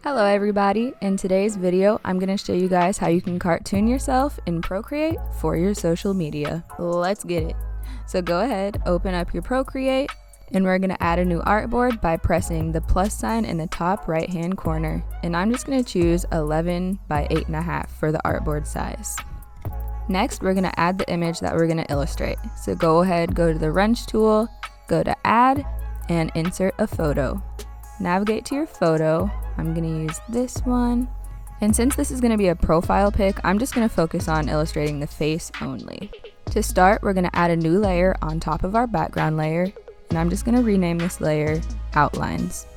Hello everybody, in today's video I'm going to show you guys how you can cartoon yourself in Procreate for your social media. Let's get it. So go ahead, open up your Procreate, and we're going to add a new artboard by pressing the plus sign in the top right hand corner. And I'm just going to choose 11 by 8.5 for the artboard size. Next we're going to add the image that we're going to illustrate. So go ahead, go to the wrench tool, go to add, and insert a photo. Navigate to your photo. I'm going to use this one. And since this is going to be a profile pic, I'm just going to focus on illustrating the face only. To start, we're going to add a new layer on top of our background layer. And I'm just going to rename this layer Outlines.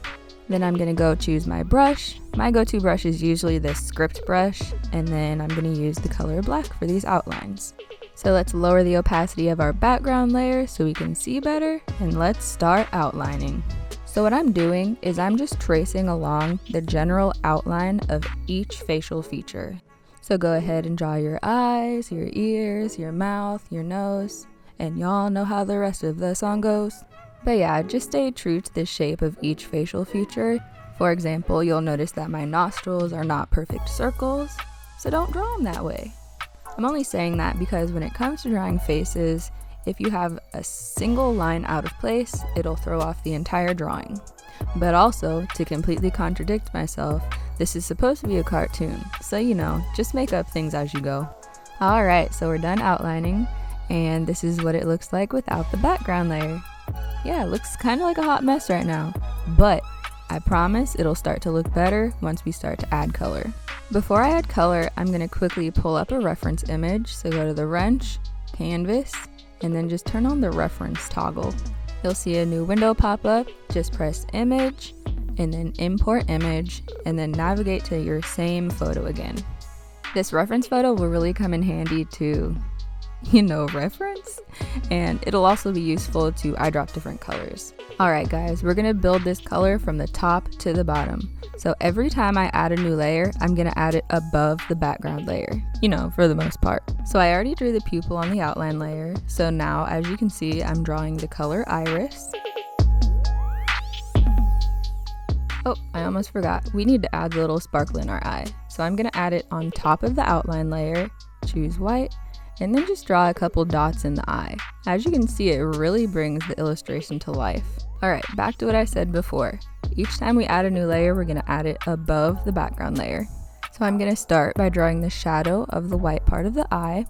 Then I'm going to go choose my brush. My go-to brush is usually this script brush. And then I'm going to use the color black for these outlines. So let's lower the opacity of our background layer so we can see better. And let's start outlining. So what I'm doing is I'm just tracing along the general outline of each facial feature. So go ahead and draw your eyes, your ears, your mouth, your nose, and y'all know how the rest of the song goes. But yeah, just stay true to the shape of each facial feature. For example, you'll notice that my nostrils are not perfect circles, so don't draw them that way. I'm only saying that because when it comes to drawing faces, if you have a single line out of place, it'll throw off the entire drawing. But also, to completely contradict myself, this is supposed to be a cartoon, so you know, just make up things as you go. Alright, so we're done outlining, and this is what it looks like without the background layer. Yeah, it looks kind of like a hot mess right now, but I promise it'll start to look better once we start to add color. Before I add color, I'm going to quickly pull up a reference image, so go to the wrench, canvas, and then just turn on the reference toggle. You'll see a new window pop up. Just press image and then import image and then navigate to your same photo again. This reference photo will really come in handy to, reference, and it'll also be useful to eyedrop different colors. Alright guys, we're gonna build this color from the top to the bottom. So every time I add a new layer, I'm gonna add it above the background layer, for the most part. So I already drew the pupil on the outline layer, so now as you can see, I'm drawing the color iris. Oh, I almost forgot. We need to add the little sparkle in our eye. So I'm gonna add it on top of the outline layer, choose white, and then just draw a couple dots in the eye. As you can see, it really brings the illustration to life. Alright, back to what I said before. Each time we add a new layer, we're going to add it above the background layer. So I'm going to start by drawing the shadow of the white part of the eye.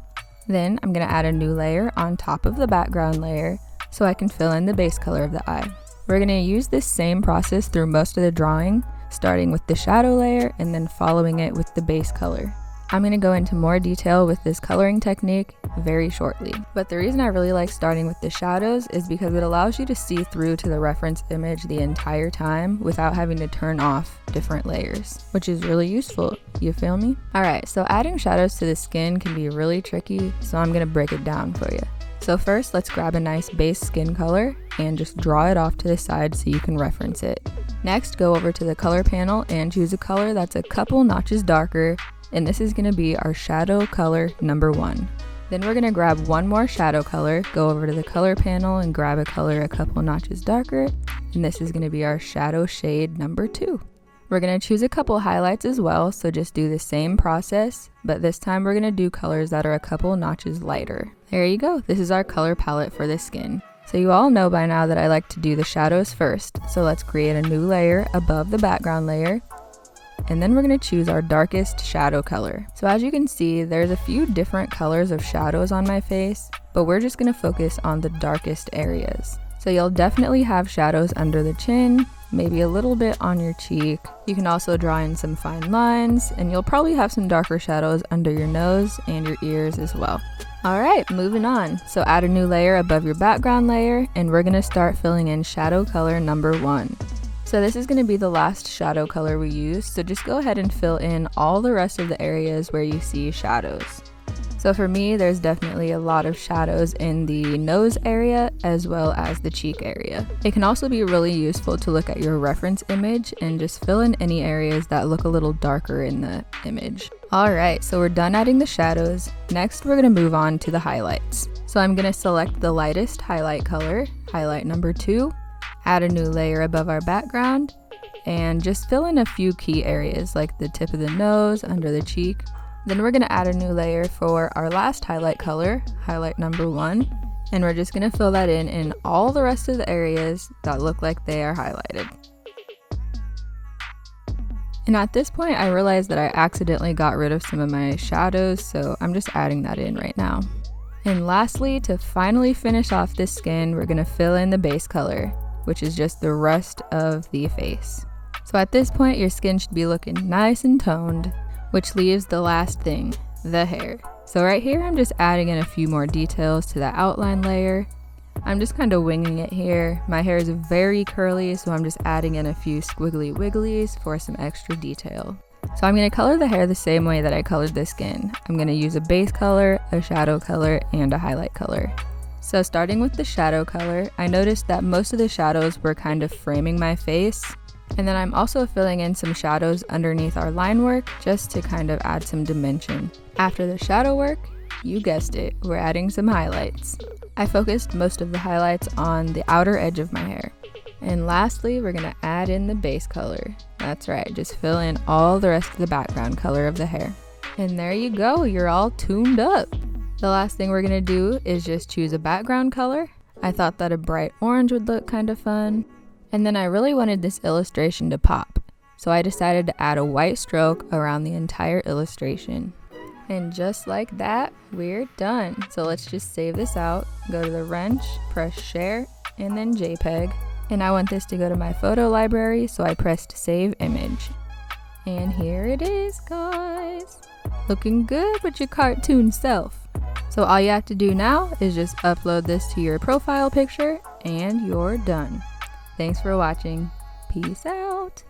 Then I'm going to add a new layer on top of the background layer so I can fill in the base color of the eye. We're going to use this same process through most of the drawing, starting with the shadow layer and then following it with the base color. I'm going to go into more detail with this coloring technique very shortly. But the reason I really like starting with the shadows is because it allows you to see through to the reference image the entire time without having to turn off different layers, which is really useful. You feel me? Alright, so adding shadows to the skin can be really tricky, so I'm going to break it down for you. So first, let's grab a nice base skin color and just draw it off to the side so you can reference it. Next, go over to the color panel and choose a color that's a couple notches darker, and this is going to be our shadow color number 1. Then we're going to grab one more shadow color, go over to the color panel and grab a color a couple notches darker, and this is going to be our shadow shade number 2. We're going to choose a couple highlights as well, so just do the same process, but this time we're going to do colors that are a couple notches lighter. There you go, this is our color palette for the skin. So you all know by now that I like to do the shadows first, so let's create a new layer above the background layer. And then we're going to choose our darkest shadow color. So as you can see, there's a few different colors of shadows on my face, but we're just going to focus on the darkest areas. So you'll definitely have shadows under the chin, maybe a little bit on your cheek. You can also draw in some fine lines, and you'll probably have some darker shadows under your nose and your ears as well. Alright, moving on. So add a new layer above your background layer, and we're going to start filling in shadow color number 1. So this is going to be the last shadow color we use, so just go ahead and fill in all the rest of the areas where you see shadows. So for me, there's definitely a lot of shadows in the nose area as well as the cheek area. It can also be really useful to look at your reference image and just fill in any areas that look a little darker in the image. Alright, so we're done adding the shadows. Next, we're going to move on to the highlights. So I'm going to select the lightest highlight color, highlight number 2, add a new layer above our background, and just fill in a few key areas like the tip of the nose, under the cheek. Then we're going to add a new layer for our last highlight color, highlight number 1, and we're just going to fill that in all the rest of the areas that look like they are highlighted. And at this point I realized that I accidentally got rid of some of my shadows, so I'm just adding that in right now. And lastly, to finally finish off this skin, we're going to fill in the base color, which is just the rest of the face. So at this point your skin should be looking nice and toned, which leaves the last thing, the hair. So right here I'm just adding in a few more details to the outline layer. I'm just kind of winging it here. My hair is very curly, so I'm just adding in a few squiggly wigglies for some extra detail. So I'm going to color the hair the same way that I colored the skin. I'm going to use a base color, a shadow color, and a highlight color. So starting with the shadow color, I noticed that most of the shadows were kind of framing my face. And then I'm also filling in some shadows underneath our line work just to kind of add some dimension. After the shadow work, you guessed it, we're adding some highlights. I focused most of the highlights on the outer edge of my hair. And lastly, we're going to add in the base color. That's right, just fill in all the rest of the background color of the hair. And there you go, you're all tuned up. The last thing we're going to do is just choose a background color. I thought that a bright orange would look kind of fun. And then I really wanted this illustration to pop, so I decided to add a white stroke around the entire illustration. And just like that, we're done. So let's just save this out, go to the wrench, press share, and then JPEG. And I want this to go to my photo library, so I pressed save image. And here it is, guys. Looking good with your cartoon self. So all you have to do now is just upload this to your profile picture and you're done. Thanks for watching. Peace out.